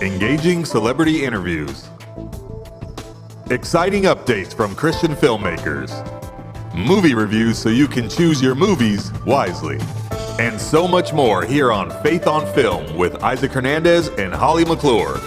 engaging celebrity interviews, exciting updates from Christian filmmakers, movie reviews so you can choose your movies wisely, and so much more here on Faith on Film with Isaac Hernandez and Holly McClure.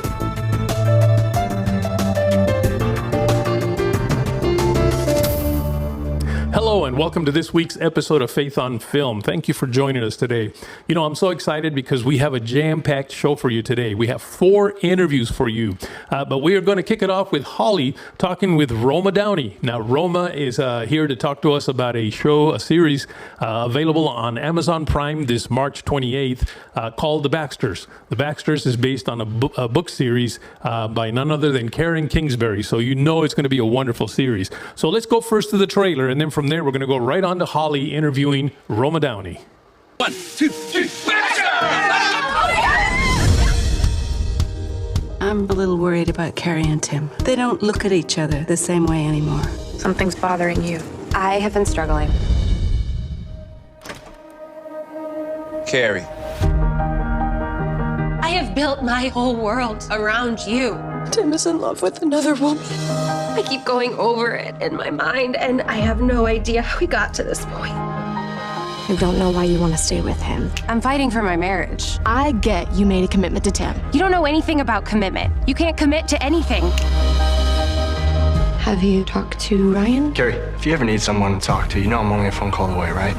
Hello and welcome to this week's episode of Faith on Film. Thank you for joining us today. You know, I'm so excited because we have a jam-packed show for you today. We have 4 interviews for you, but we are going to kick it off with Holly talking with Roma Downey. Now, Roma is here to talk to us about a series available on Amazon Prime this March 28th called The Baxters. The Baxters is based on a book series by none other than Karen Kingsbury, so you know it's going to be a wonderful series. So let's go first to the trailer, and then from there, we're going to go right on to Holly interviewing Roma Downey. 1, 2, 3, I'm a little worried about Carrie and Tim. They don't look at each other the same way anymore. Something's bothering you. I have been struggling. Carrie. I have built my whole world around you. Tim is in love with another woman. I keep going over it in my mind, and I have no idea how we got to this point. I don't know why you want to stay with him. I'm fighting for my marriage. I get you made a commitment to Tim. You don't know anything about commitment. You can't commit to anything. Have you talked to Ryan? Carrie, if you ever need someone to talk to, you know I'm only a phone call away, right?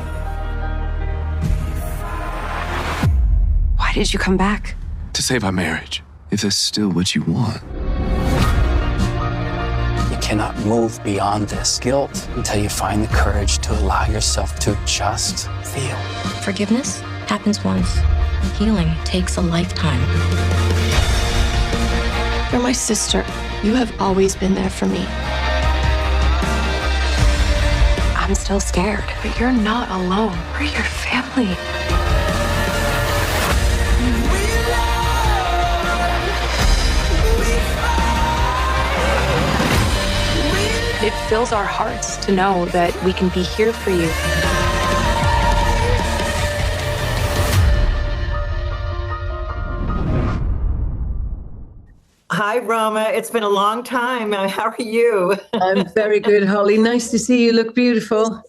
Why did you come back? To save our marriage, if that's still what you want. You cannot move beyond this guilt until you find the courage to allow yourself to just feel. Forgiveness happens once. Healing takes a lifetime. You're my sister. You have always been there for me. I'm still scared. But you're not alone. We're your family. It fills our hearts to know that we can be here for you. Hi, Roma. It's been a long time. How are you? I'm very good, Holly. Nice to see you. Look beautiful.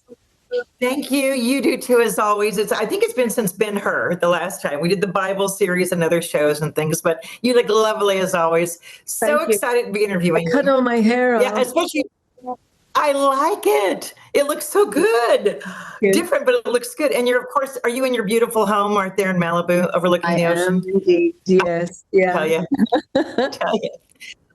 Thank you. You do too, as always. I think it's been since Ben-Hur the last time. We did the Bible series and other shows and things, but you look lovely as always. So excited to be interviewing you. Cut all my hair off. Yeah, especially. I like it. It looks so good. Different, but it looks good. And are you in your beautiful home right there in Malibu overlooking the ocean? Indeed. Yes. Yeah. Tell you. Tell you.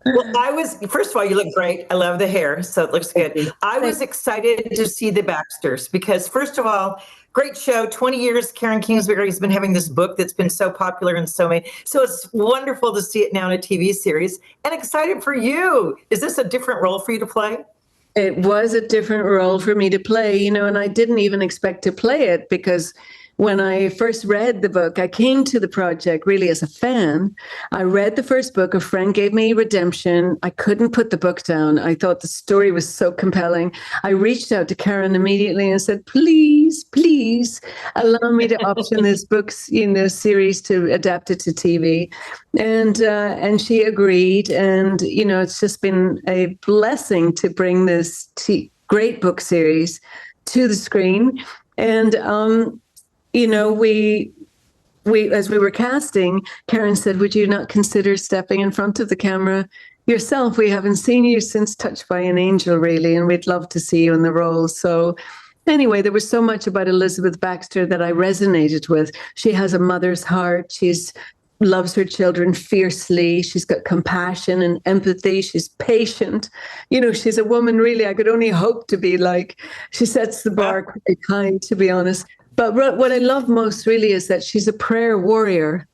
Well, first of all, you look great. I love the hair, so it looks good. I was excited to see the Baxters because, first of all, great show. 20 years, Karen Kingsbury has been having this book that's been so popular and so many. So it's wonderful to see it now in a TV series and excited for you. Is this a different role for you to play? It was a different role for me to play, and I didn't even expect to play it because when I first read the book, I came to the project really as a fan. I read the first book. A friend gave me Redemption. I couldn't put the book down. I thought the story was so compelling. I reached out to Karen immediately and said, please allow me to option this book's series to adapt it to TV. And she agreed. And, it's just been a blessing to bring this great book series to the screen. And, we as we were casting, Karen said, would you not consider stepping in front of the camera yourself? We haven't seen you since Touched by an Angel, really, and we'd love to see you in the role. So anyway, there was so much about Elizabeth Baxter that I resonated with. She has a mother's heart. She's loves her children fiercely. She's got compassion and empathy. She's patient. She's a woman, really, I could only hope to be like. She sets the bar quite high, to be honest. But what I love most really is that she's a prayer warrior.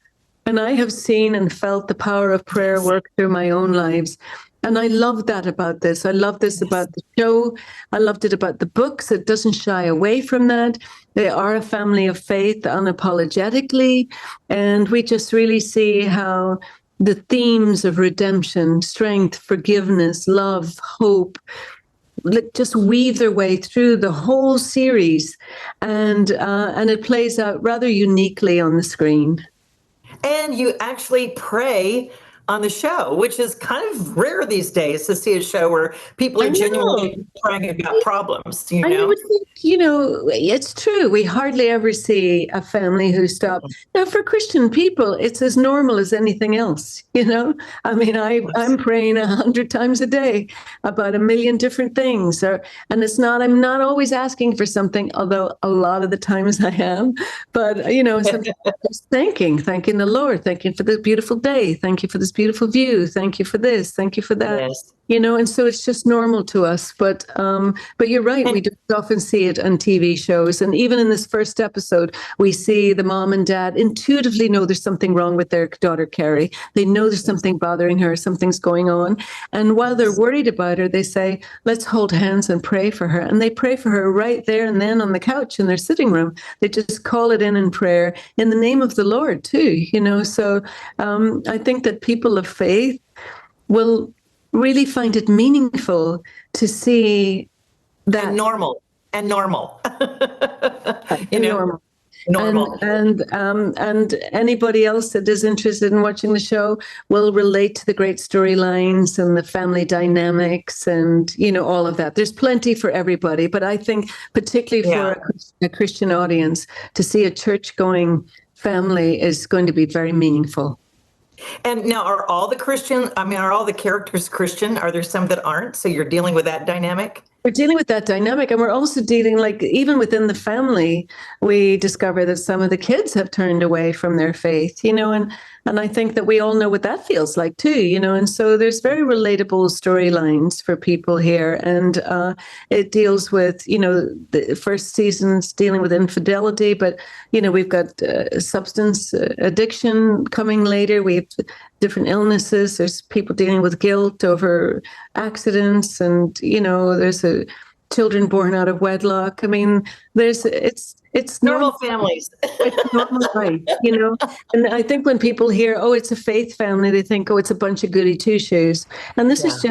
And I have seen and felt the power of prayer work through my own lives. And I love that about this. I love this about the show. I loved it about the books. It doesn't shy away from that. They are a family of faith unapologetically. And we just really see how the themes of redemption, strength, forgiveness, love, hope, just weave their way through the whole series, and it plays out rather uniquely on the screen. And you actually pray on the show, which is kind of rare these days to see a show where people are genuinely praying about problems, you know? I would think, it's true. We hardly ever see a family who stop. Now, for Christian people, it's as normal as anything else, I mean, I'm praying 100 times a day about a million different things. And I'm not always asking for something, although a lot of the times I am. But, sometimes just thanking the Lord, thanking for this beautiful day. Thank you for this beautiful view. Thank you for this. Thank you for that. Yes. And so it's just normal to us. But you're right. We don't often see it on TV shows. And even in this first episode, we see the mom and dad intuitively know there's something wrong with their daughter, Carrie. They know there's something bothering her. Something's going on. And while they're worried about her, they say, let's hold hands and pray for her. And they pray for her right there and then on the couch in their sitting room. They just call it in prayer in the name of the Lord, too. So I think that people of faith will really find it meaningful to see that normal. Normal. Normal. And anybody else that is interested in watching the show will relate to the great storylines and the family dynamics and all of that. There's plenty for everybody, but I think particularly for a Christian audience, to see a church-going family is going to be very meaningful. And now, are all the characters Christian? Are there some that aren't? So you're dealing with that dynamic? We're dealing with that dynamic, and we're also dealing, even within the family, we discover that some of the kids have turned away from their faith, and I think that we all know what that feels like too, and so there's very relatable storylines for people here, and it deals with, the first season's dealing with infidelity, but, we've got substance addiction coming later. We have different illnesses. There's people dealing with guilt over accidents, and there's children born out of wedlock. I mean, it's normal families. It's normal life, And I think when people hear, oh, it's a faith family, they think, oh, it's a bunch of goody two shoes. And this is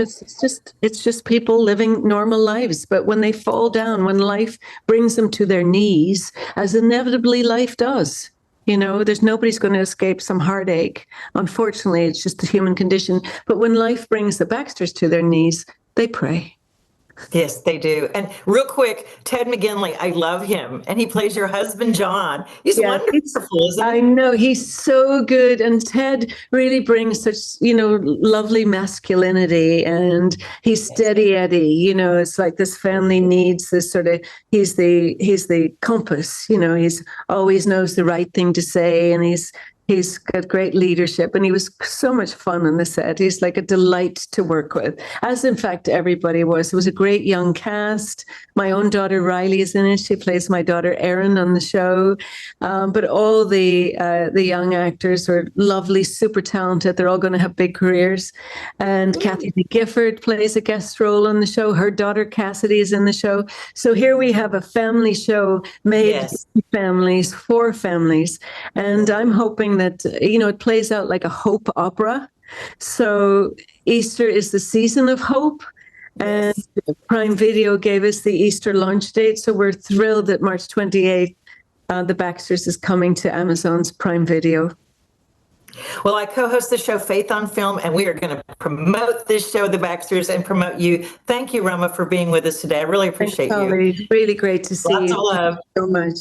it's just people living normal lives. But when they fall down, when life brings them to their knees, as inevitably life does. There's nobody's going to escape some heartache. Unfortunately, it's just the human condition. But when life brings the Baxters to their knees, they pray. Yes, they do. And real quick, Ted McGinley, I love him. And he plays your husband, John. He's wonderful, isn't he? I know. He's so good. And Ted really brings such, lovely masculinity. And he's steady Eddie. It's like this family needs this sort of, he's the compass. He's always knows the right thing to say. And he's got great leadership, and he was so much fun on the set. He's like a delight to work with, as in fact everybody was. It was a great young cast. My own daughter Riley is in it. She plays my daughter Erin on the show. But all the young actors are lovely, super talented. They're all going to have big careers. And Kathy Gifford plays a guest role on the show. Her daughter Cassidy is in the show. So here we have a family show made families for families, and I'm hoping that it plays out like a hope opera. So Easter is the season of hope, and Prime Video gave us the Easter launch date, so we're thrilled that March 28th The Baxters is coming to Amazon's Prime Video. Well, I co-host the show Faith on Film, and we are going to promote this show, The Baxters, and promote you. Thank you, Roma, for being with us today. I really appreciate you. Really great to see you. Lots of love. Thank you so much.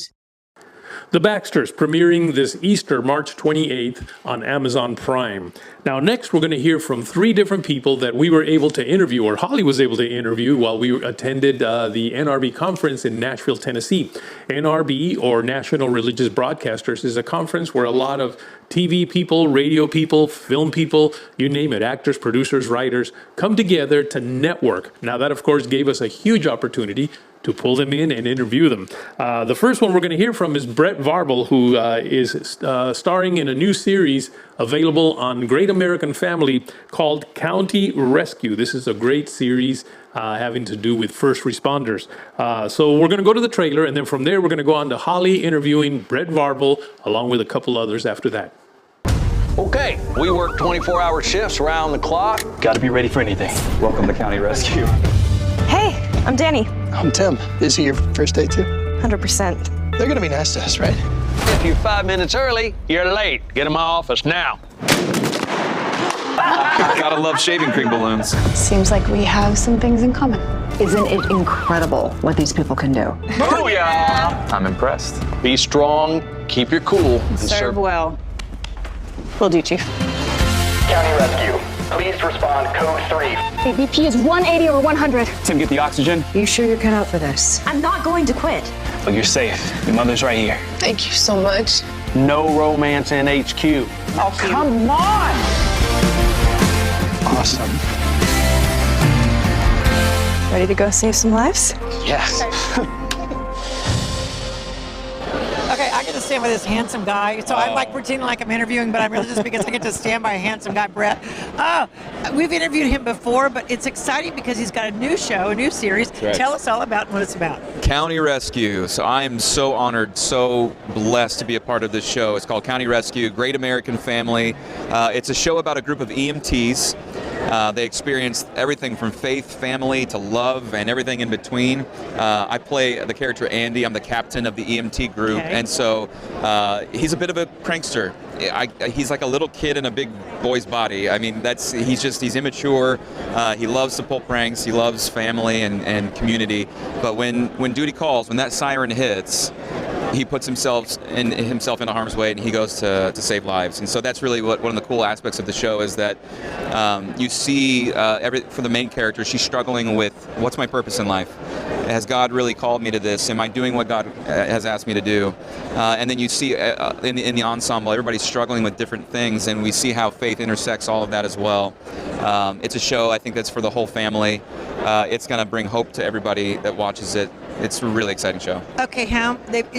The Baxters, premiering this Easter, March 28th on Amazon Prime. Now, next, we're going to hear from 3 different people that we were able to interview, or Holly was able to interview while we attended the NRB conference in Nashville, Tennessee. NRB, or National Religious Broadcasters, is a conference where a lot of TV people, radio people, film people, you name it, actors, producers, writers, come together to network. Now, that, of course, gave us a huge opportunity to pull them in and interview them. The first one we're going to hear from is Brett Varvek, who is starring in a new series available on Great American Family called County Rescue. This is a great series having to do with first responders. So we're going to go to the trailer, and then from there we're going to go on to Holly interviewing Brett Varvek, along with a couple others after that. Okay, we work 24-hour shifts around the clock. Got to be ready for anything. Welcome to County Rescue. Hey, I'm Danny. I'm Tim. Is he your first date too? 100%. They're gonna be nice to us, right? If you're 5 minutes early, you're late. Get in my office now. Gotta love shaving cream balloons. Seems like we have some things in common. Isn't it incredible what these people can do? Booyah! I'm impressed. Be strong, keep your cool, and Serve well. Will do, Chief. County Rescue, please respond code 3. ABP is 180 or 100. Tim, get the oxygen. You sure you're cut out for this? I'm not going to quit. Look, you're safe. Your mother's right here. Thank you so much. No romance in HQ. Oh, come on! Awesome. Ready to go save some lives? Yes. Okay, I get to stand by this handsome guy, so I'm like pretending like I'm interviewing, but I'm really just because I get to stand by a handsome guy, Brett. We've interviewed him before, but it's exciting because he's got a new show, a new series. Right. Tell us all about what it's about. County Rescue. So I am so honored, so blessed to be a part of this show. It's called County Rescue, Great American Family. It's a show about a group of EMTs. They experience everything from faith, family, to love, and everything in between. I play the character Andy. I'm the captain of the EMT group, and so he's a bit of a prankster. He's like a little kid in a big boy's body. I mean, he's immature. He loves to pull pranks. He loves family and community. But when duty calls, when that siren hits, he puts himself in harm's way, and he goes to save lives. And so that's really one of the cool aspects of the show is that you see for the main character, she's struggling with what's my purpose in life. Has God really called me to this? Am I doing what God has asked me to do? And then you see in the ensemble, everybody's struggling with different things, and we see how faith intersects all of that as well. It's a show, I think, that's for the whole family. It's going to bring hope to everybody that watches it. It's a really exciting show. Okay,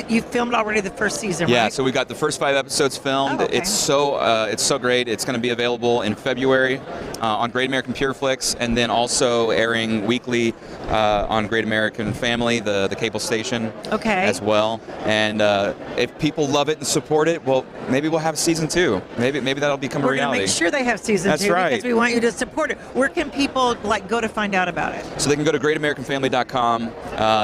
you filmed already the first season, Yeah, right? so we got the first 5 episodes filmed. Oh, okay. It's so great. It's going to be available in February on Great American Pureflix, and then also airing weekly on Great American Family, the cable station, as well. And if people love it and support it, well, maybe we'll have season 2. Maybe that'll become a reality. We're going to make sure they have season 2 That's right. because we want you to support it. Where can people go to find out about it? So they can go to greatamericanfamily.com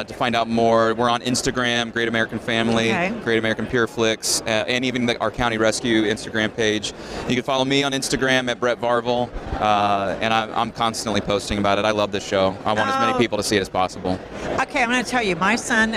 to find out more. We're on Instagram, Great American Family, Great American Pureflix, and even our County Rescue Instagram page. You can follow me on Instagram at Brett Varvel, and I'm constantly posting about it. I love this show. I want as many people to see it as possible. Okay, I'm going to tell you, my son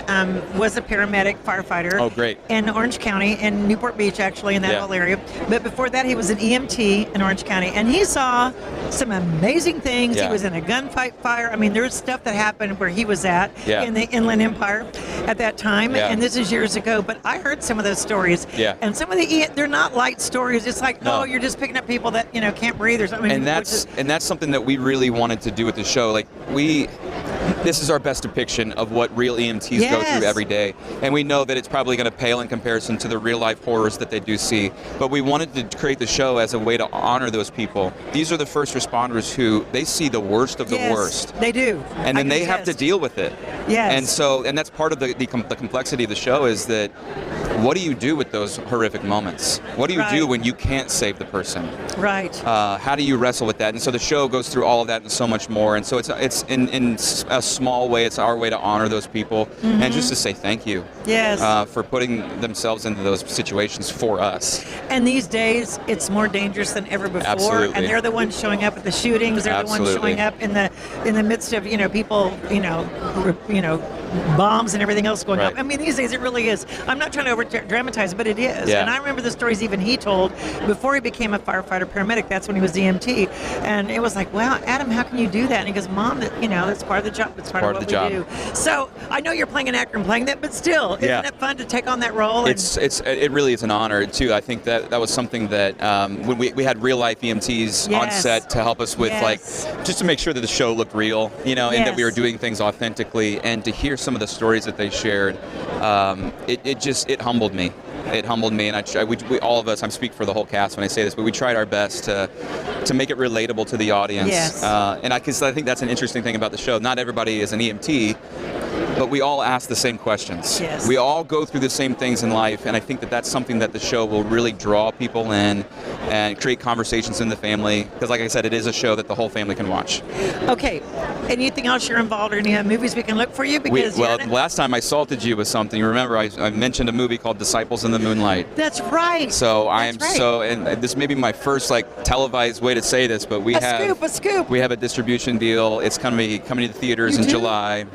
was a paramedic firefighter. Oh, great. In Orange County, in Newport Beach, actually, in that whole area. But before that, he was an EMT in Orange County, and he saw some amazing things. Yeah. He was in a gunfight fire. I mean, there's stuff that happened where he was at in the Inland Empire at that time, and this is years ago. But I heard some of those stories, and some of they're not light stories. It's like, oh, you're just picking up people that can't breathe or something. And that's something that we really wanted to do with the show. Like this is our best depiction of what real EMTs go through every day, and we know that it's probably going to pale in comparison to the real life horrors that they do see. But we wanted to create the show as a way to honor those people. These are the first responders who they see the worst of the worst. They do, and then they have to deal with it. Yes. And that's part of the complexity of the show is that what do you do with those horrific moments? What do you do when you can't save the person? Right. How do you wrestle with that? And so the show goes through all of that and so much more. And so it's in a small way, it's our way to honor those people and just to say thank you. Yes. For putting themselves into those situations for us. And these days, it's more dangerous than ever before. Absolutely. And they're the ones showing up at the shootings. They're the ones showing up in the midst of people bombs and everything else going on. I mean, these days it really is. I'm not trying to over dramatize, but it is. Yeah. And I remember the stories even he told before he became a firefighter paramedic. That's when he was EMT, and it was like, wow, Adam, how can you do that? And he goes, Mom, that's part of the job. It's part of what we do. So I know you're playing an actor and playing that, but still, isn't it fun to take on that role? It really is an honor too. I think that was something that when we had real life EMTs on set to help us with just to make sure that the show looked real, and that we were doing things authentically, and to hear some of the stories that they shared, it humbled me. It humbled me, and we all of us, I speak for the whole cast when I say this, but we tried our best to make it relatable to the audience. Yes. And because I think that's an interesting thing about the show. Not everybody is an EMT, but we all ask the same questions. Yes. We all go through the same things in life, and I think that that's something that the show will really draw people in and create conversations in the family, because like I said, it is a show that the whole family can watch. Okay. Anything else you're involved in? Any movies we can look for you? Because last time I salted you with something. You remember I mentioned a movie called Disciples in the Moonlight. That's right. So and this may be my first like televised way to say this, but a scoop. We have a distribution deal. It's coming to the theaters in July.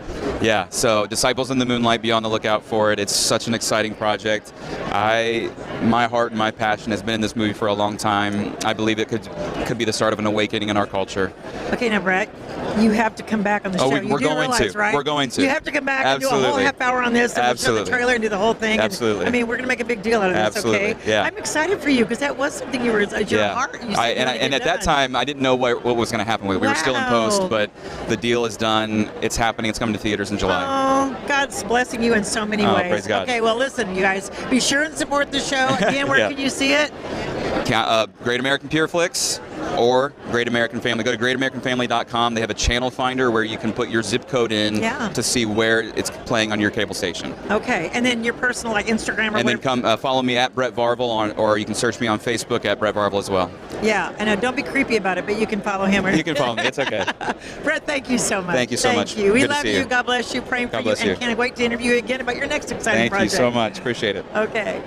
Yeah. So Disciples in the Moonlight, be on the lookout for it. It's such an exciting project. My heart and my passion has been in this movie for a long time. I believe it could be the start of an awakening in our culture. Okay, now Brett, you have to come back on the show. We're going to. Right? We're going to. You have to come back Absolutely. and do a whole half hour on this, and we'll show the trailer and do the whole thing. Absolutely. And, we're going to make a big deal out of this. Absolutely. Okay. Yeah. I'm excited for you because that was something your heart. And at that time, I didn't know what was going to happen with it. We were still in post, but the deal is done. It's happening. It's coming to theaters in July. Oh, God's blessing you in so many ways. Praise God. Okay, well, listen, you guys, be sure and support the show. Again, where can you see it? Great American Pure Flix or Great American Family. Go to greatamericanfamily.com. They have a channel finder where you can put your zip code in to see where it's playing on your cable station. Okay, and then your personal Instagram or and then come follow me at Brett Varvel or you can search me on Facebook at Brett Varvel as well. Yeah, and don't be creepy about it, but you can follow him. You can follow me. It's okay. Brett, thank you so much. Thank you so much. Thank you. We Good love to see you. God bless you. Praying for you. And can't wait to interview you again about your next exciting project. Thank you so much. Appreciate it. Okay.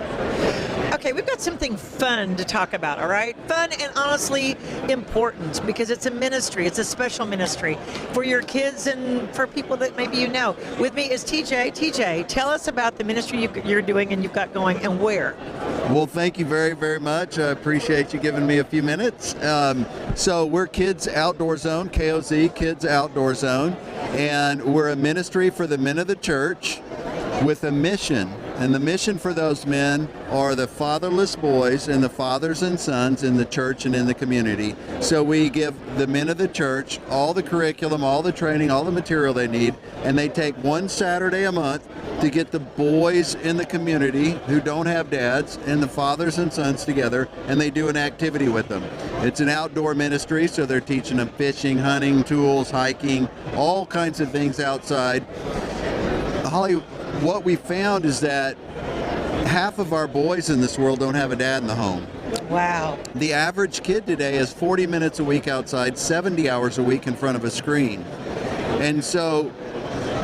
Okay, we've got something fun to talk about, all right? Fun and honestly important because it's a ministry. It's a special ministry for your kids and for people that maybe you know. With me is TJ. TJ, tell us about the ministry you're doing and you've got going and where. Well, thank you very, very much. I appreciate you giving me a few minutes. So we're Kids Outdoor Zone, KOZ, Kids Outdoor Zone, and we're a ministry for the men of the church with a mission. And the mission for those men are the fatherless boys and the fathers and sons in the church and in the community. So we give the men of the church all the curriculum, all the training, all the material they need, and they take one Saturday a month to get the boys in the community who don't have dads and the fathers and sons together, and they do an activity with them. It's an outdoor ministry, so they're teaching them fishing, hunting, tools, hiking, all kinds of things outside. Holly, what we found is that half of our boys in this world don't have a dad in the home. Wow. The average kid today is 40 minutes a week outside, 70 hours a week in front of a screen. And so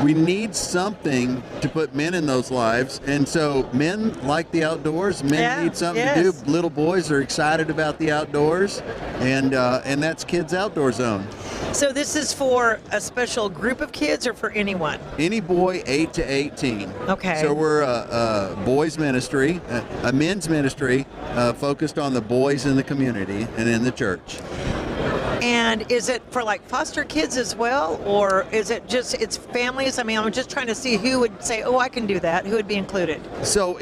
we need something to put men in those lives. And so men like the outdoors. Men need something to do. Little boys are excited about the outdoors. And that's Kids Outdoor Zone. So this is for a special group of kids or for anyone? Any boy 8 to 18. Okay. So we're a boys ministry, a men's ministry focused on the boys in the community and in the church. And is it for like foster kids as well, or is it just it's families? I mean, I'm just trying to see who would say, "Oh, I can do that." Who would be included? So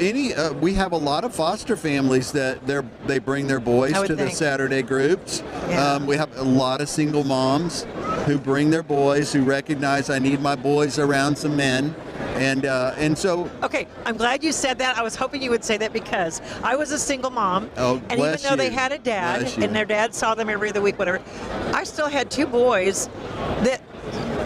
we have a lot of foster families that they bring their boys to the Saturday groups. Yeah. We have a lot of single moms who bring their boys, who recognize I need my boys around some men. And so. Okay, I'm glad you said that. I was hoping you would say that because I was a single mom, and even though they had a dad, and their dad saw them every other week, whatever, I still had two boys that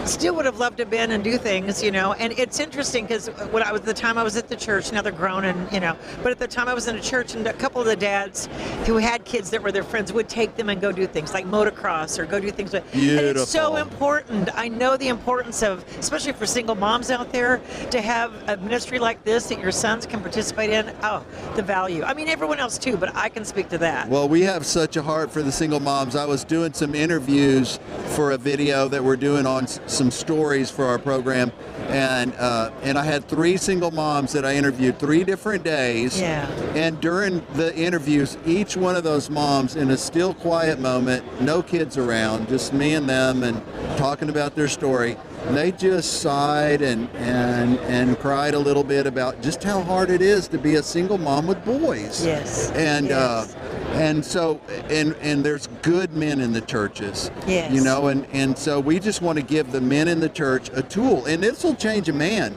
still would have loved to been and do things, you know. And it's interesting because the time I was at the church, now they're grown and, you know, but at the time I was in a church and a couple of the dads who had kids that were their friends would take them and go do things like motocross or go do things. And it's so important. I know the importance of, especially for single moms out there, to have a ministry like this that your sons can participate in. Oh, the value. I mean, everyone else too, but I can speak to that. Well, we have such a heart for the single moms. I was doing some interviews for a video that we're doing on some stories for our program, and I had 3 single moms that I interviewed 3 different days. Yeah. And during the interviews, each one of those moms, in a still, quiet moment, no kids around, just me and them, and talking about their story, they just sighed and cried a little bit about just how hard it is to be a single mom with boys. Yes. And so there's good men in the churches. Yes. You know, and so we just want to give the men in the church a tool, and this will change a man.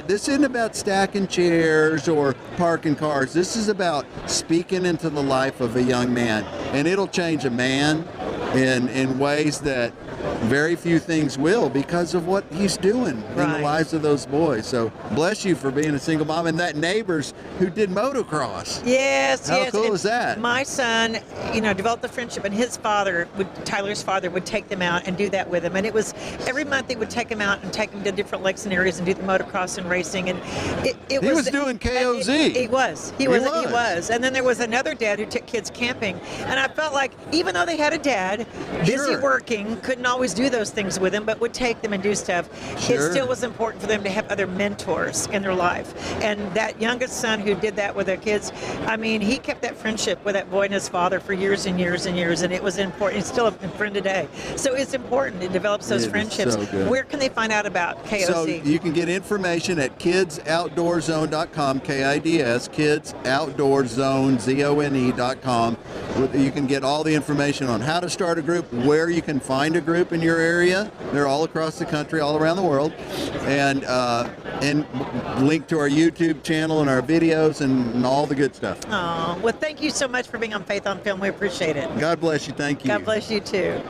This isn't about stacking chairs or parking cars. This is about speaking into the life of a young man, and it'll change a man in ways that very few things will because of what he's doing in the lives of those boys. So bless you for being a single mom and that neighbors who did motocross. Yes, How yes. cool is that? My son, developed the friendship, and his father, Tyler's father, would take them out and do that with him. And it was every month they would take him out and take him to different lakes and areas and do the motocross and racing. And he was doing KOZ. He was. And then there was another dad who took kids camping. And I felt like even though they had a dad, busy working, couldn't always do those things with him, but would take them and do stuff. It still was important for them to have other mentors in their life. And that youngest son who did that with their kids, I mean, he kept that friendship with that boy and his father for years and years and years, and it was important. He's still a friend today. So it's important. It develops those friendships. So good. Where can they find out about KOZ? So you can get information at kidsoutdoorzone.com, KIDS, kidsoutdoorzone.com. You can get all the information on how to start a group, where you can find a group in your area. They're all across the country, all around the world, and link to our YouTube channel and our videos and all the good stuff. Oh, well, thank you so much for being on Faith on Film. We appreciate it. God bless you. Thank you. God bless you too.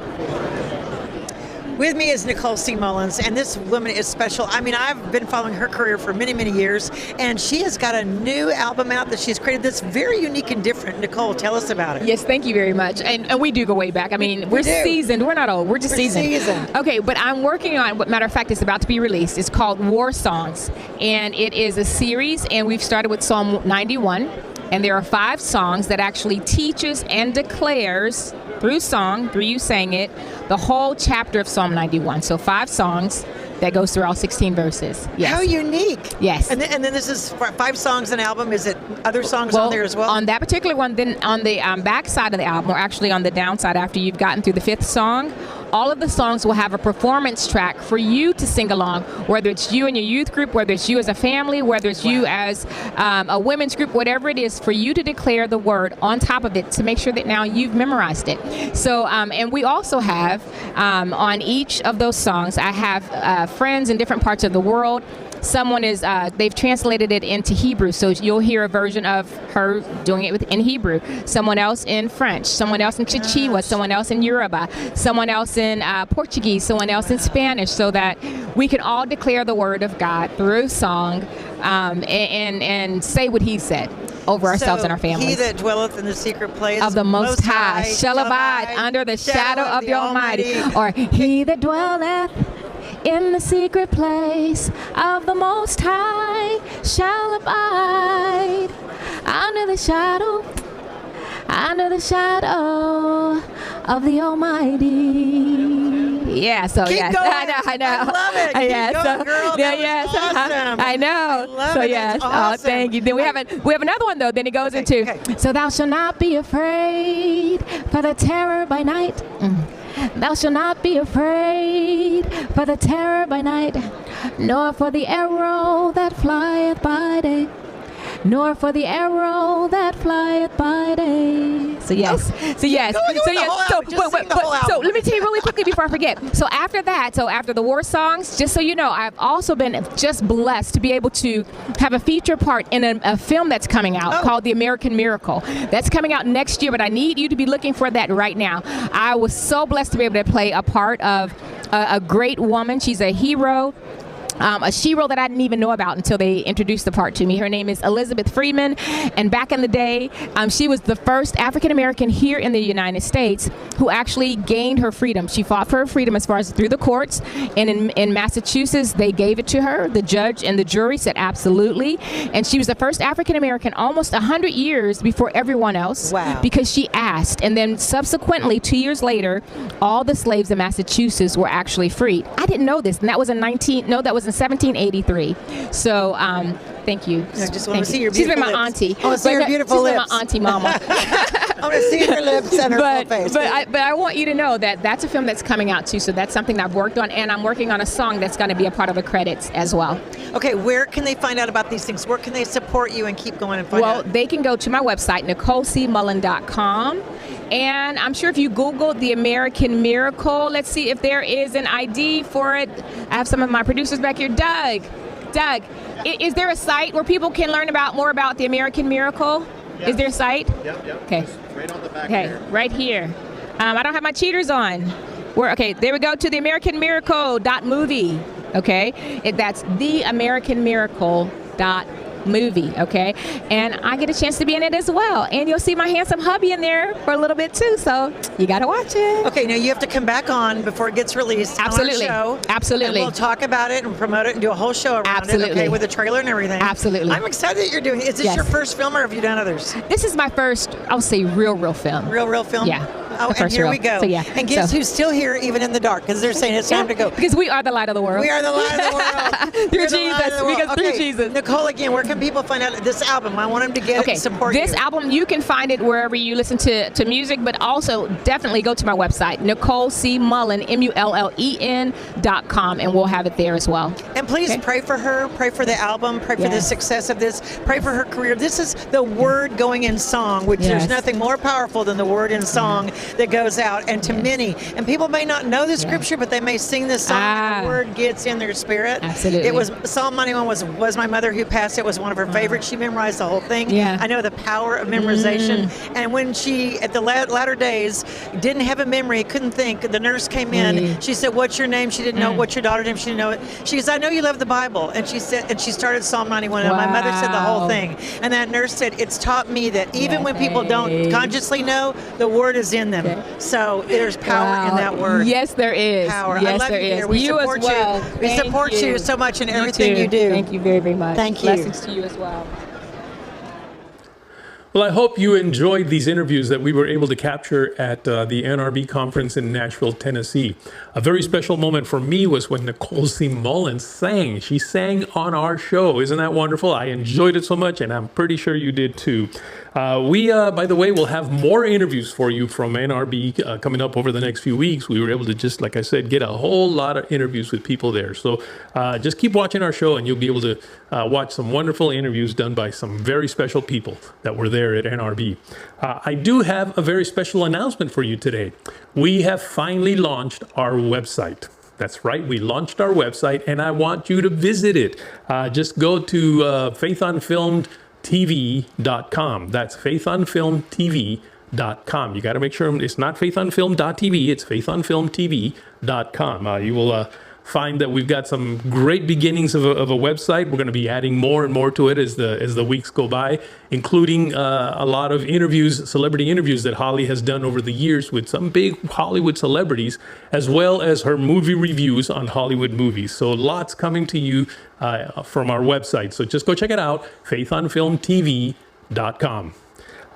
With me is Nicole C. Mullins, and this woman is special. I mean, I've been following her career for many, many years, and she has got a new album out that she's created that's very unique and different. Nicole, tell us about it. Yes, thank you very much. And we do go way back. I mean, we're seasoned. We're not old. We're just seasoned. Okay, but I'm working on, matter of fact, it's about to be released. It's called War Songs, and it is a series, and we've started with Psalm 91, and there are 5 songs that actually teaches and declares through song, through you saying it, the whole chapter of Psalm 91. So 5 songs that goes through all 16 verses. Yes. How unique. Yes. And then this is 5 songs an album. Is it other songs on there as well? On that particular one, then on the back side of the album, or actually on the downside after you've gotten through the 5th song, all of the songs will have a performance track for you to sing along, whether it's you and your youth group, whether it's you as a family, whether it's you as a women's group, whatever it is, for you to declare the word on top of it to make sure that now you've memorized it. So, and we also have on each of those songs, I have friends in different parts of the world. Someone is, they've translated it into Hebrew, so you'll hear a version of her doing it in Hebrew. Someone else in French, someone else in Chichewa, someone else in Yoruba, someone else in Portuguese, someone else in Spanish, so that we can all declare the word of God through song and say what he said over ourselves and our families. He that dwelleth in the secret place of the Most High shall abide under the shadow of the Almighty. Or he that dwelleth in the secret place of the Most High shall abide under the shadow of the Almighty. Yeah, so Keep yes, going. I know. I love it. Keep going, girl. That was awesome. I know. I love so it. yes, That's awesome. Oh, thank you. Then we have another one though. Then it goes into so thou shalt not be afraid for the terror by night. Thou shalt not be afraid for the terror by night, nor for the arrow that flieth by day, nor for the arrow that flieth by day. So yes, so let me tell you really quickly before I forget. So after that, after the war songs, just so you know, I've also been just blessed to be able to have a feature part in a film that's coming out called The American Miracle. That's coming out next year, but I need you to be looking for that right now. I was so blessed to be able to play a part of a great woman. She's a hero. A she-ro that I didn't even know about until they introduced the part to me. Her name is Elizabeth Freeman, and back in the day, she was the first African-American here in the United States who actually gained her freedom. She fought for her freedom as far as through the courts, and in Massachusetts, they gave it to her. The judge and the jury said absolutely, and she was the first African-American almost 100 years before everyone else. Wow. Because she asked, and then subsequently, 2 years later, all the slaves in Massachusetts were actually freed. I didn't know this, and that was in 1783. So, thank you. I just want to see your beautiful lips. She's been my auntie. I want to see your beautiful lips. She's been my auntie mama. I want to see her lips and her full face. But I want you to know that that's a film that's coming out too. So that's something that I've worked on, and I'm working on a song that's going to be a part of the credits as well. Okay, where can they find out about these things? Where can they support you and keep going and find out? Well, they can go to my website, NicoleCMullen.com. And I'm sure if you Google The American Miracle, let's see if there is an ID for it. I have some of my producers back here. Doug, is there a site where people can learn more about The American Miracle? Yep. Is there a site? Yep. Okay. Right on the back here. Right here. I don't have my cheaters on. Okay, there we go to the American Miracle.movie. Okay, that's the American Miracle.movie. Okay, and I get a chance to be in it as well, and you'll see my handsome hubby in there for a little bit too. So you got to watch it. Okay, now you have to come back on before it gets released. Absolutely. On our show, Absolutely. And we'll talk about it and promote it and do a whole show around it. Okay, with a trailer and everything. Absolutely. I'm excited that you're doing it. Is this your first film, or have you done others? This is my first, I'll say, real film. Real film. Yeah. Oh, and here we go. So, yeah. And guess who's still here, even in the dark? Because they're saying it's time to go. Because we are the light of the world. We are the light of the world. Through Jesus. Because through Jesus. Nicole, again, where can people find out this album? I want them to get it and support this album, you can find it wherever you listen to music, but also definitely go to my website, Nicole C. Mullen, MULLEN.com, and we'll have it there as well. And please pray for her, pray for the album, pray for the success of this, pray for her career. This is the word going in song, which there's nothing more powerful than the word in song that goes out. And to many, and people may not know the scripture, but they may sing this song and the word gets in their spirit. Absolutely. It was Psalm 91 was my mother who passed. It was one of her favorites. She memorized the whole thing. Yeah. I know the power of memorization. And when she, at the latter days, didn't have a memory, couldn't think, the nurse came in. She said, "What's your name?" She didn't know. "What's your daughter's name?" She didn't know it. She goes, "I know you love the Bible." And she said, and she started Psalm 91. And my mother said the whole thing. And that nurse said, "It's taught me that even when people don't consciously know, the word is in them." So there's power in that word. Yes, there is. Power. Yes, I love there you, is. dear. We support you. We support you so much in everything you do. Thank you very, very much. Thank you. Blessings to you as well. Well, I hope you enjoyed these interviews that we were able to capture at the NRB conference in Nashville, Tennessee. A very special moment for me was when Nicole C. Mullen sang. She sang on our show. Isn't that wonderful? I enjoyed it so much, and I'm pretty sure you did too. By the way, we'll have more interviews for you from NRB coming up over the next few weeks. We were able to just, like I said, get a whole lot of interviews with people there. So just keep watching our show, and you'll be able to watch some wonderful interviews done by some very special people that were there at NRB. I do have a very special announcement for you today. We have finally launched our website. That's right, we launched our website, and I want you to visit it. Just go to faithonfilmtv.com. That's faithonfilmtv.com. You got to make sure it's not faithonfilm.tv, it's faithonfilmtv.com. You will find that we've got some great beginnings of a website. We're going to be adding more and more to it as the weeks go by, including a lot of interviews, celebrity interviews that Holly has done over the years with some big Hollywood celebrities, as well as her movie reviews on Hollywood movies. So lots coming to you from our website. So just go check it out, faithonfilmtv.com.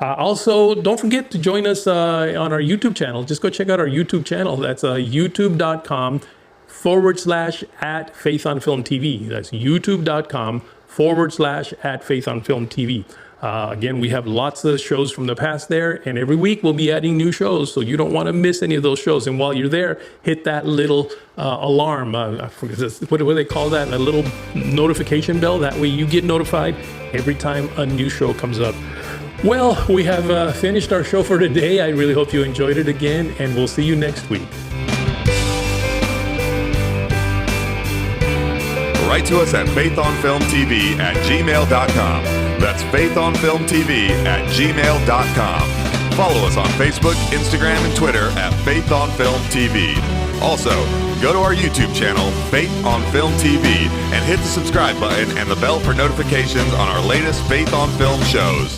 Also, don't forget to join us on our YouTube channel. Just go check out our YouTube channel. That's youtube.com/@faithonfilmtv. That's youtube.com/@faithonfilmtv. Again, we have lots of shows from the past there, and every week we'll be adding new shows, so you don't want to miss any of those shows. And while you're there, hit that little alarm. What do they call that? A little notification bell. That way you get notified every time a new show comes up. Well, we have finished our show for today. I really hope you enjoyed it again, and we'll see you next week. Write to us at faithonfilmtv@gmail.com. That's faithonfilmtv@gmail.com. Follow us on Facebook, Instagram, and Twitter at faithonfilmtv. Also, go to our YouTube channel, Faith on Film TV, and hit the subscribe button and the bell for notifications on our latest Faith on Film shows.